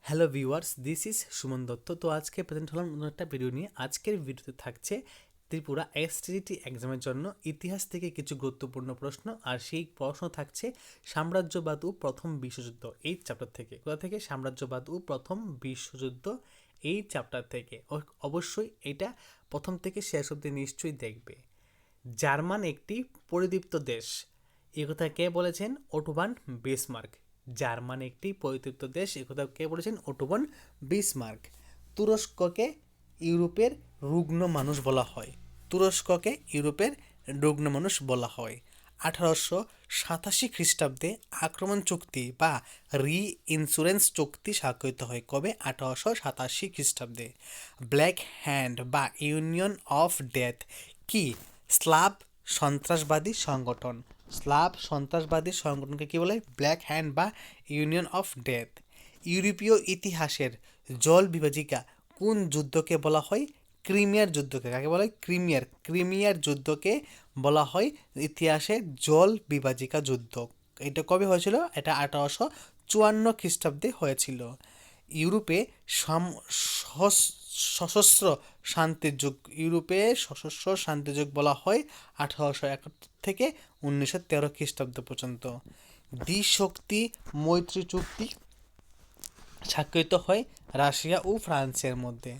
Hello viewers, this is Suman Dutta. তো আজকে present হলাম নতুন একটা ভিডিও নিয়ে। আজকের ভিডিওতে থাকছে ত্রিপুরা এসটিজিটি এক্সামের জন্য ইতিহাস থেকে কিছু গুরুত্বপূর্ণ প্রশ্ন, আর সেই প্রশ্ন থাকছে সাম্রাজ্যবাদ ও প্রথম বিশ্বযুদ্ধ এই চ্যাপ্টার থেকে। কোথা থেকে? সাম্রাজ্যবাদ ও প্রথম বিশ্বযুদ্ধ এই চ্যাপ্টার থেকে। অবশ্যই এটা প্রথম থেকে শেষ অবধি নিশ্চয়ই দেখবে। জার্মান একটি পরিদীপ্ত দেশ, এ কথা কে বলেছেন? ওটো ভান বিসমার্ক। জার্মান একটি পরিতৃপ্ত দেশ, এ কথা কে বলেছেন? ওটো ভান বিসমার্ক। তুরস্ককে ইউরোপের রুগ্ন মানুষ বলা হয়। তুরস্ককে ইউরোপের রুগ্ন মানুষ বলা হয়। 1887 খ্রিস্টাব্দে আক্রমণ চুক্তি বা রি ইন্স্যুরেন্স চুক্তি স্বাক্ষরিত হয়। কবে? 1887 খ্রিস্টাব্দে। ব্ল্যাক হ্যান্ড বা ইউনিয়ন অফ ডেথ কি? স্লাভ সন্ত্রাসবাদী সংগঠন। স্লাভ সন্ত্রাসবাদী সংগঠনকে কি বলে? ব্ল্যাক হ্যান্ড বা ইউনিয়ন অফ ডেথ। ইউরোপীয় ইতিহাসের জল বিভাজিকা কোন যুদ্ধকে বলা হয়? ক্রিমিয়ার যুদ্ধকে। কাকে বলা হয়? ক্রিমিয়ার যুদ্ধকে বলা হয় ইতিহাসের জল বিভাজিকা যুদ্ধ। এটা কবে হয়েছিল? এটা 1854 খ্রিস্টাব্দে হয়েছিল। ইউরোপে সশস্ত্র শান্তির যুগ। ইউরোপে সশস্ত্র শান্তির যুগ বলা হয় 1871 থেকে 1913 খ্রিস্টাব্দ পর্যন্ত। দ্বিশক্তি মৈত্রী চুক্তি স্বাক্ষরিত হয় রাশিয়া ও ফ্রান্সের মধ্যে।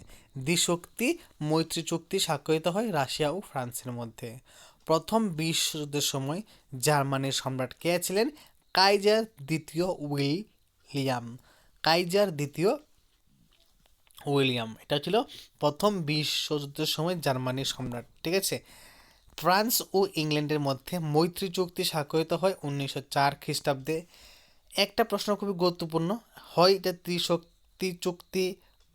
দ্বিশক্তি মৈত্রী চুক্তি স্বাক্ষরিত হয় রাশিয়া ও ফ্রান্সের মধ্যে। প্রথম বিশ্বযুদ্ধের সময় জার্মানির সম্রাট কে ছিলেন? কাইজার দ্বিতীয় উইলিয়াম। কাইজার দ্বিতীয় উইলিয়াম, এটা ছিল প্রথম বিশ্বযুদ্ধের সময় জার্মানির সম্রাট। ঠিক আছে। ফ্রান্স ও ইংল্যান্ডের মধ্যে মৈত্রী চুক্তি স্বাক্ষরিত হয় 1904 খ্রিস্টাব্দে। একটা প্রশ্ন খুবই গুরুত্বপূর্ণ, হয় এটা ত্রিশক্তি চুক্তি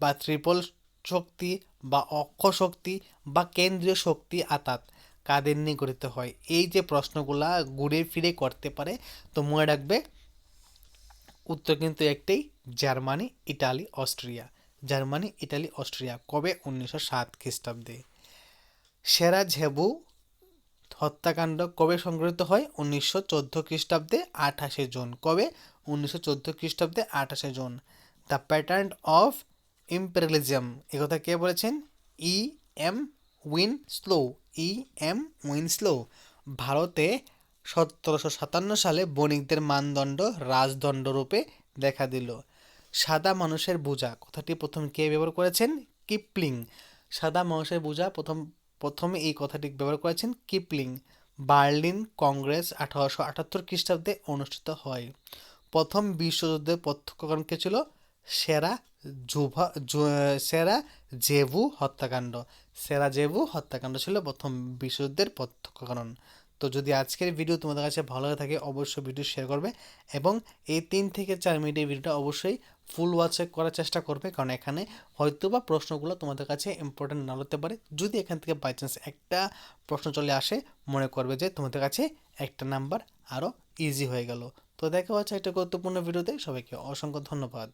বা ট্রিপল শক্তি বা অক্ষ শক্তি বা কেন্দ্রীয় শক্তি আতাত কাদের নিয়ে গঠিত হয়? এই যে প্রশ্নগুলা ঘুরে ফিরে করতে পারে, তো মনে রাখবে উত্তর কিন্তু একটাই, Germany, Italy, Austria. Germany, Italy, Austria. কবে? 1907 খ্রিস্টাব্দে। সেরাজেভো হত্যাকাণ্ড কবে সংঘটিত হয়? 1914 খ্রিস্টাব্দে 28 জুন। কবে? 1914 খ্রিস্টাব্দে 28 জুন। দ্য প্যাটার্ন অফ ইম্পেরিয়ালিজম, একথা কে বলেছেন? E M Winslow. E M Winslow. ভারতে 1757 সালে বণিকদের মানদণ্ড রাজদণ্ড রূপে দেখা দিল। সাদা মানুষের বোঝা কথাটি প্রথম কে ব্যবহার করেছেন? কিপলিং। সাদা মানুষের বোঝা প্রথমে এই কথাটি ব্যবহার করেছেন কিপলিং। বার্লিন কংগ্রেস 1878 খ্রিস্টাব্দে অনুষ্ঠিত হয়। প্রথম বিশ্বযুদ্ধের প্রত্যক্ষকারণ কে ছিল? সেরাজেভো হত্যাকাণ্ড। সেরাজেভো হত্যাকাণ্ড ছিল প্রথম বিশ্বযুদ্ধের প্রত্যক্ষ কারণ। তো যদি আজকের ভিডিও তোমাদের কাছে ভালো লাগে থাকে, অবশ্যই ভিডিও শেয়ার করবে এবং এই 3 থেকে 4 মিনিটের ভিডিওটা অবশ্যই ফুল ওয়াচ করার চেষ্টা করবে, কারণ এখানে হয়তো বা প্রশ্নগুলো তোমাদের কাছে ইম্পর্টেন্ট না হতে পারে। যদি এখান থেকে বাই চান্স একটা প্রশ্ন চলে আসে, মনে করবে যে তোমাদের কাছে একটা নাম্বার আরও ইজি হয়ে গেল। তো দেখা হচ্ছে একটা গুরুত্বপূর্ণ ভিডিওতে। সবাইকে অসংখ্য ধন্যবাদ।